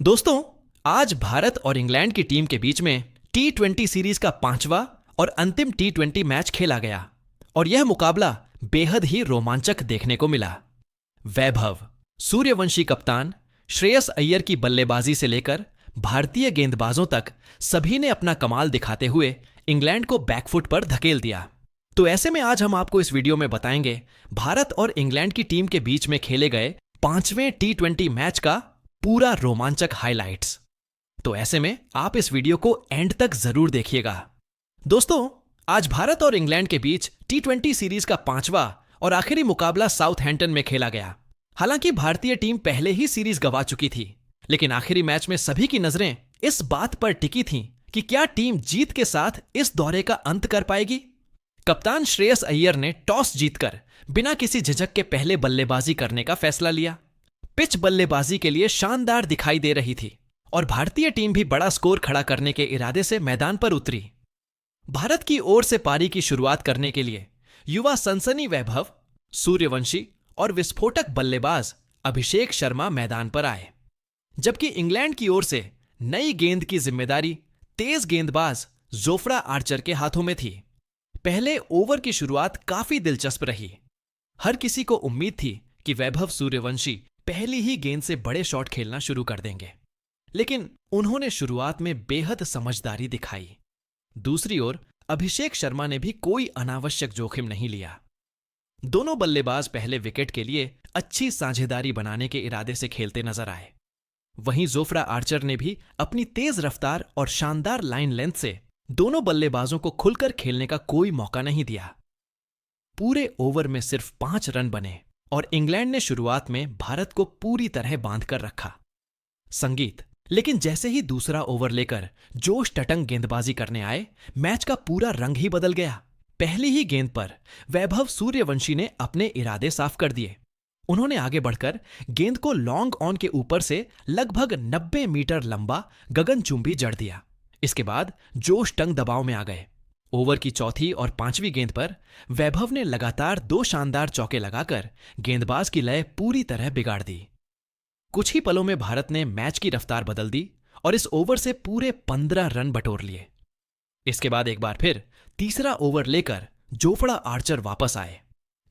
दोस्तों, आज भारत और इंग्लैंड की टीम के बीच में T20 सीरीज का 5वां और अंतिम T20 मैच खेला गया और यह मुकाबला बेहद ही रोमांचक देखने को मिला। वैभव, सूर्यवंशी कप्तान, श्रेयस अय्यर की बल्लेबाजी से लेकर भारतीय गेंदबाजों तक सभी ने अपना कमाल दिखाते हुए इंग्लैंड को बैकफुट पर धकेल दिया। तो ऐसे में आज हम आपको इस वीडियो में बताएंगे भारत और इंग्लैंड की टीम के बीच में खेले गए 5वें T20 मैच का पूरा रोमांचक हाइलाइट्स। तो ऐसे में आप इस वीडियो को एंड तक जरूर देखिएगा। दोस्तों, आज भारत और इंग्लैंड के बीच T20 सीरीज का 5वां और आखिरी मुकाबला साउथहैम्पटन में खेला गया। हालांकि भारतीय टीम पहले ही सीरीज गंवा चुकी थी, लेकिन आखिरी मैच में सभी की नजरें इस बात पर टिकी थीं कि क्या टीम जीत के साथ इस दौरे का अंत कर पाएगी। कप्तान श्रेयस अय्यर ने टॉस जीतकर बिना किसी झिझक के पहले बल्लेबाजी करने का फैसला लिया। पिच बल्लेबाजी के लिए शानदार दिखाई दे रही थी और भारतीय टीम भी बड़ा स्कोर खड़ा करने के इरादे से मैदान पर उतरी। भारत की ओर से पारी की शुरुआत करने के लिए युवा सनसनी वैभव, सूर्यवंशी और विस्फोटक बल्लेबाज अभिषेक शर्मा मैदान पर आए, जबकि इंग्लैंड की ओर से नई गेंद की जिम्मेदारी तेज गेंदबाज जोफ्रा आर्चर के हाथों में थी। पहले ओवर की शुरुआत काफी दिलचस्प रही। हर किसी को उम्मीद थी कि वैभव सूर्यवंशी पहली ही गेंद से बड़े शॉट खेलना शुरू कर देंगे, लेकिन उन्होंने शुरुआत में बेहद समझदारी दिखाई। दूसरी ओर अभिषेक शर्मा ने भी कोई अनावश्यक जोखिम नहीं लिया। दोनों बल्लेबाज पहले विकेट के लिए अच्छी साझेदारी बनाने के इरादे से खेलते नजर आए। वहीं जोफ्रा आर्चर ने भी अपनी तेज रफ्तार और शानदार लाइन लेंथ से दोनों बल्लेबाजों को खुलकर खेलने का कोई मौका नहीं दिया। पूरे ओवर में सिर्फ 5 रन बने और इंग्लैंड ने शुरुआत में भारत को पूरी तरह बांध कर रखा। संगीत, लेकिन जैसे ही दूसरा ओवर लेकर जोश टटंग गेंदबाजी करने आए, मैच का पूरा रंग ही बदल गया। पहली ही गेंद पर वैभव सूर्यवंशी ने अपने इरादे साफ कर दिए। उन्होंने आगे बढ़कर गेंद को लॉन्ग ऑन के ऊपर से लगभग 90 मीटर लंबा गगनचुंबी जड़ दिया। इसके बाद जोश टंग दबाव में आ गए। ओवर की चौथी और 5वीं गेंद पर वैभव ने लगातार 2 शानदार चौके लगाकर गेंदबाज की लय पूरी तरह बिगाड़ दी। कुछ ही पलों में भारत ने मैच की रफ्तार बदल दी और इस ओवर से पूरे 15 रन बटोर लिए। इसके बाद एक बार फिर तीसरा ओवर लेकर जोफ्रा आर्चर वापस आए।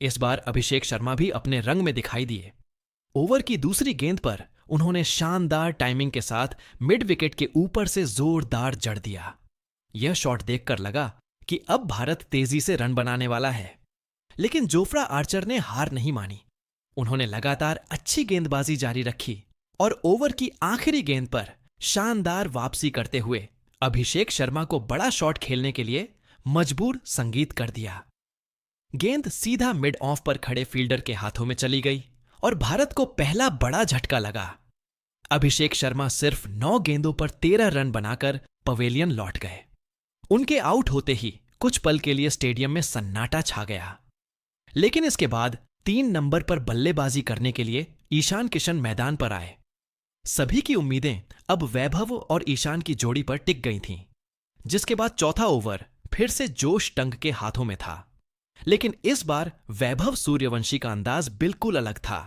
इस बार अभिषेक शर्मा भी अपने रंग में दिखाई दिए। ओवर की दूसरी गेंद पर उन्होंने शानदार टाइमिंग के साथ मिड विकेट के ऊपर से जोरदार जड़ दिया। यह शॉट देखकर लगा कि अब भारत तेजी से रन बनाने वाला है, लेकिन जोफ्रा आर्चर ने हार नहीं मानी। उन्होंने लगातार अच्छी गेंदबाजी जारी रखी और ओवर की आखिरी गेंद पर शानदार वापसी करते हुए अभिषेक शर्मा को बड़ा शॉट खेलने के लिए मजबूर संगीत कर दिया। गेंद सीधा मिड ऑफ पर खड़े फील्डर के हाथों में चली गई और भारत को पहला बड़ा झटका लगा। अभिषेक शर्मा सिर्फ 9 गेंदों पर 13 रन बनाकर पवेलियन लौट गए। उनके आउट होते ही कुछ पल के लिए स्टेडियम में सन्नाटा छा गया, लेकिन इसके बाद 3 नंबर पर बल्लेबाजी करने के लिए ईशान किशन मैदान पर आए। सभी की उम्मीदें अब वैभव और ईशान की जोड़ी पर टिक गई थीं, जिसके बाद चौथा ओवर फिर से जोश टंग के हाथों में था। लेकिन इस बार वैभव सूर्यवंशी का अंदाज बिल्कुल अलग था।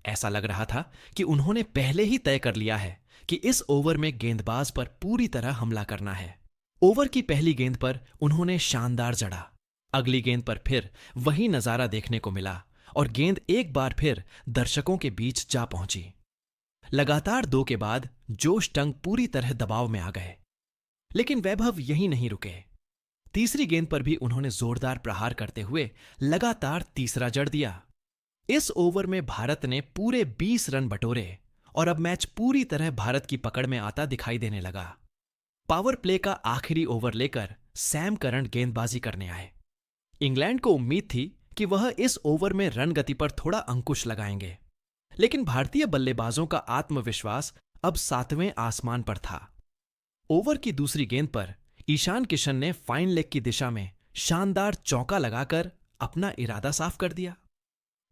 ऐसा लग रहा था कि उन्होंने पहले ही तय कर लिया है कि इस ओवर में गेंदबाज पर पूरी तरह हमला करना है। ओवर की पहली गेंद पर उन्होंने शानदार जड़ा। अगली गेंद पर फिर वही नजारा देखने को मिला और गेंद एक बार फिर दर्शकों के बीच जा पहुंची। लगातार 2 के बाद जोश टंग पूरी तरह दबाव में आ गए, लेकिन वैभव यहीं नहीं रुके। तीसरी गेंद पर भी उन्होंने जोरदार प्रहार करते हुए लगातार तीसरा जड़ दिया। इस ओवर में भारत ने पूरे 20 रन बटोरे और अब मैच पूरी तरह भारत की पकड़ में आता दिखाई देने लगा। पावर प्ले का आखिरी ओवर लेकर सैम करन गेंदबाजी करने आए। इंग्लैंड को उम्मीद थी कि वह इस ओवर में रन गति पर थोड़ा अंकुश लगाएंगे, लेकिन भारतीय बल्लेबाजों का आत्मविश्वास अब 7वें आसमान पर था। ओवर की दूसरी गेंद पर ईशान किशन ने फाइन लेग की दिशा में शानदार चौका लगाकर अपना इरादा साफ कर दिया।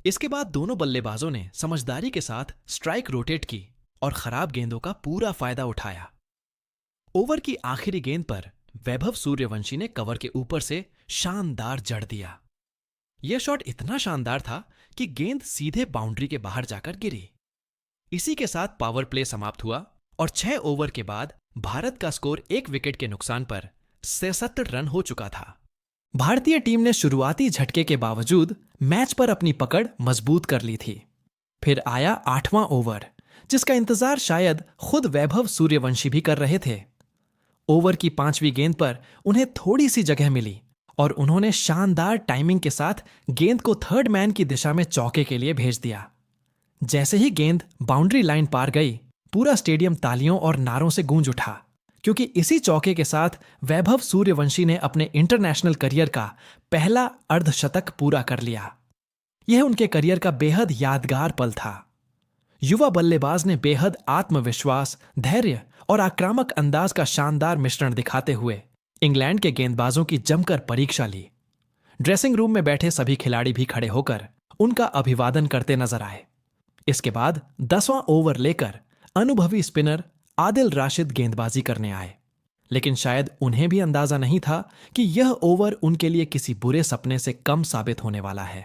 इसके बाद दोनों बल्लेबाजों ने समझदारी के साथ स्ट्राइक रोटेट की और खराब गेंदों का पूरा फायदा उठाया। ओवर की आखिरी गेंद पर वैभव सूर्यवंशी ने कवर के ऊपर से शानदार जड़ दिया। यह शॉट इतना शानदार था कि गेंद सीधे बाउंड्री के बाहर जाकर गिरी। इसी के साथ पावर प्ले समाप्त हुआ और 6 ओवर के बाद भारत का स्कोर 1 विकेट के नुकसान पर 67 रन हो चुका था। भारतीय टीम ने शुरुआती झटके के बावजूद मैच पर अपनी पकड़ मजबूत कर ली थी। फिर आया 8वां ओवर, जिसका इंतजार शायद खुद वैभव सूर्यवंशी भी कर रहे थे। ओवर की 5वीं गेंद पर उन्हें थोड़ी सी जगह मिली और उन्होंने शानदार टाइमिंग के साथ गेंद को थर्ड मैन की दिशा में चौके के लिए भेज दिया। जैसे ही गेंद बाउंड्री लाइन पार गई, पूरा स्टेडियम तालियों और नारों से गूंज उठा, क्योंकि इसी चौके के साथ वैभव सूर्यवंशी ने अपने इंटरनेशनल करियर का पहला अर्धशतक पूरा कर लिया। यह उनके करियर का बेहद यादगार पल था। युवा बल्लेबाज ने बेहद आत्मविश्वास, धैर्य और आक्रामक अंदाज का शानदार मिश्रण दिखाते हुए इंग्लैंड के गेंदबाजों की जमकर परीक्षा ली। ड्रेसिंग रूम में बैठे सभी खिलाड़ी भी खड़े होकर उनका अभिवादन करते नजर आए। इसके बाद 10वां ओवर लेकर अनुभवी स्पिनर आदिल राशिद गेंदबाजी करने आए, लेकिन शायद उन्हें भी अंदाजा नहीं था कि यह ओवर उनके लिए किसी बुरे सपने से कम साबित होने वाला है।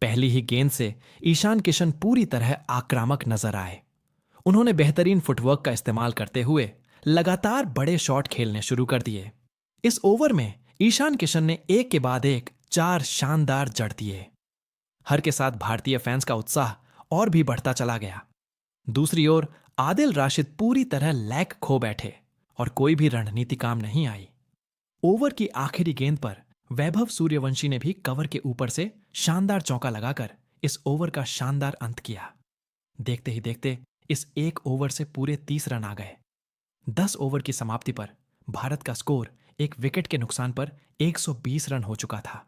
पहली ही गेंद से ईशान किशन पूरी तरह आक्रामक नजर आए। उन्होंने बेहतरीन फुटवर्क का इस्तेमाल करते हुए लगातार बड़े शॉट खेलने शुरू कर दिए। इस ओवर में ईशान किशन ने एक के बाद एक 4 शानदार जड़ दिए। हर के साथ भारतीय फैंस का उत्साह और भी बढ़ता चला गया। दूसरी ओर आदिल राशिद पूरी तरह लैग खो बैठे और कोई भी रणनीति काम नहीं आई। ओवर की आखिरी गेंद पर वैभव सूर्यवंशी ने भी कवर के ऊपर से शानदार चौका लगाकर इस ओवर का शानदार अंत किया। देखते ही देखते इस एक ओवर से पूरे 30 रन आ गए। 10 ओवर की समाप्ति पर भारत का स्कोर 1 विकेट के नुकसान पर 120 रन हो चुका था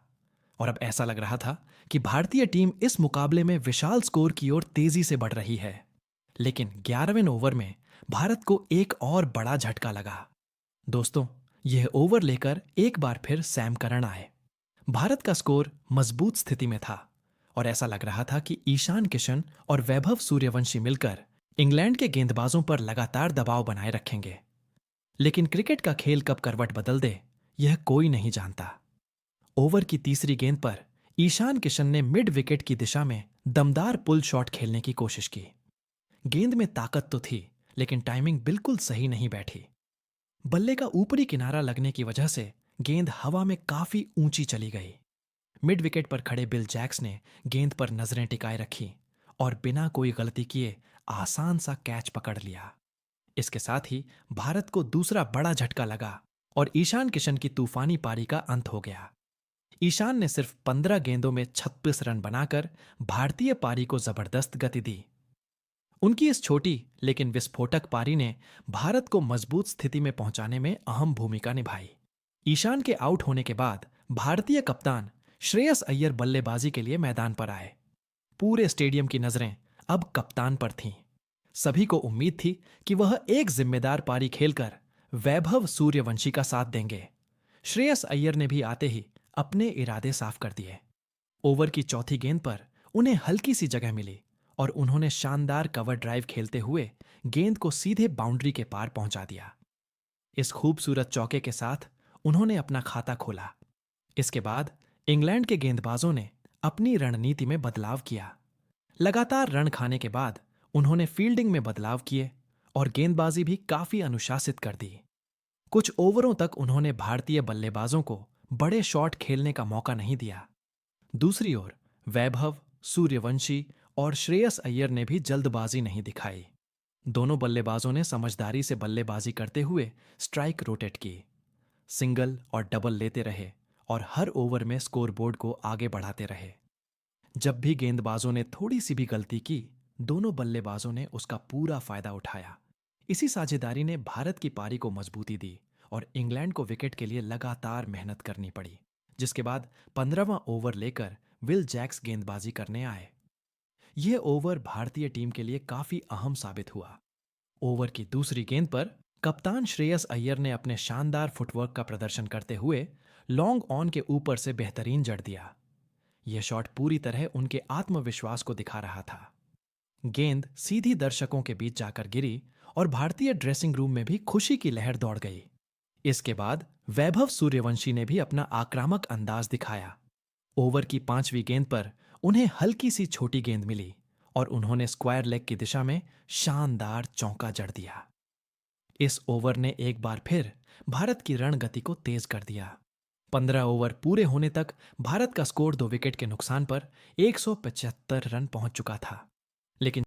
और अब ऐसा लग रहा था कि भारतीय टीम इस मुकाबले में विशाल स्कोर की ओर तेजी से बढ़ रही है। लेकिन 11वें ओवर में भारत को एक और बड़ा झटका लगा। दोस्तों, यह ओवर लेकर एक बार फिर सैम करन आए। भारत का स्कोर मजबूत स्थिति में था और ऐसा लग रहा था कि ईशान किशन और वैभव सूर्यवंशी मिलकर इंग्लैंड के गेंदबाजों पर लगातार दबाव बनाए रखेंगे। लेकिन क्रिकेट का खेल कब करवट बदल दे, यह कोई नहीं जानता। ओवर की तीसरी गेंद पर ईशान किशन ने मिड विकेट की दिशा में दमदार पुल शॉट खेलने की कोशिश की। गेंद में ताकत तो थी, लेकिन टाइमिंग बिल्कुल सही नहीं बैठी। बल्ले का ऊपरी किनारा लगने की वजह से गेंद हवा में काफी ऊंची चली गई। मिड विकेट पर खड़े बिल जैक्स ने गेंद पर नजरें टिकाए रखी और बिना कोई गलती किए आसान सा कैच पकड़ लिया। इसके साथ ही भारत को दूसरा बड़ा झटका लगा और ईशान किशन की तूफानी पारी का अंत हो गया। ईशान ने सिर्फ 15 गेंदों में 36 रन बनाकर भारतीय पारी को जबरदस्त गति दी। उनकी इस छोटी लेकिन विस्फोटक पारी ने भारत को मजबूत स्थिति में पहुंचाने में अहम भूमिका निभाई। ईशान के आउट होने के बाद भारतीय कप्तान श्रेयस अय्यर बल्लेबाजी के लिए मैदान पर आए। पूरे स्टेडियम की नजरें अब कप्तान पर थीं। सभी को उम्मीद थी कि वह एक जिम्मेदार पारी खेलकर वैभव सूर्यवंशी का साथ देंगे। श्रेयस अय्यर ने भी आते ही अपने इरादे साफ कर दिए। ओवर की चौथी गेंद पर उन्हें हल्की सी जगह मिली और उन्होंने शानदार कवर ड्राइव खेलते हुए गेंद को सीधे बाउंड्री के पार पहुंचा दिया। इस खूबसूरत चौके के साथ उन्होंने अपना खाता खोला। इसके बाद इंग्लैंड के गेंदबाजों ने अपनी रणनीति में बदलाव किया। लगातार रन खाने के बाद उन्होंने फील्डिंग में बदलाव किए और गेंदबाजी भी काफी अनुशासित कर दी। कुछ ओवरों तक उन्होंने भारतीय बल्लेबाजों को बड़े शॉट खेलने का मौका नहीं दिया। दूसरी ओर वैभव, सूर्यवंशी और श्रेयस अय्यर ने भी जल्दबाजी नहीं दिखाई। दोनों बल्लेबाजों ने समझदारी से बल्लेबाजी करते हुए स्ट्राइक रोटेट की, सिंगल और डबल लेते रहे और हर ओवर में स्कोरबोर्ड को आगे बढ़ाते रहे। जब भी गेंदबाजों ने थोड़ी सी भी गलती की, दोनों बल्लेबाजों ने उसका पूरा फायदा उठाया। इसी साझेदारी ने भारत की पारी को मजबूती दी और इंग्लैंड को विकेट के लिए लगातार मेहनत करनी पड़ी, जिसके बाद 15वां ओवर लेकर विल जैक्स गेंदबाजी करने आए। यह ओवर भारतीय टीम के लिए काफी अहम साबित हुआ। ओवर की दूसरी गेंद पर कप्तान श्रेयस अय्यर ने अपने शानदार फुटवर्क का प्रदर्शन करते हुए लॉन्ग ऑन के ऊपर से बेहतरीन जड़ दिया। यह शॉट पूरी तरह उनके आत्मविश्वास को दिखा रहा था। गेंद सीधी दर्शकों के बीच जाकर गिरी और भारतीय ड्रेसिंग रूम में भी खुशी की लहर दौड़ गई। इसके बाद वैभव सूर्यवंशी ने भी अपना आक्रामक अंदाज दिखाया। ओवर की 5वीं गेंद पर उन्हें हल्की सी छोटी गेंद मिली और उन्होंने स्क्वायर लेग की दिशा में शानदार चौका जड़ दिया। इस ओवर ने एक बार फिर भारत की रणगति को तेज कर दिया। 15 ओवर पूरे होने तक भारत का स्कोर 2 विकेट के नुकसान पर 175 रन पहुंच चुका था। लेकिन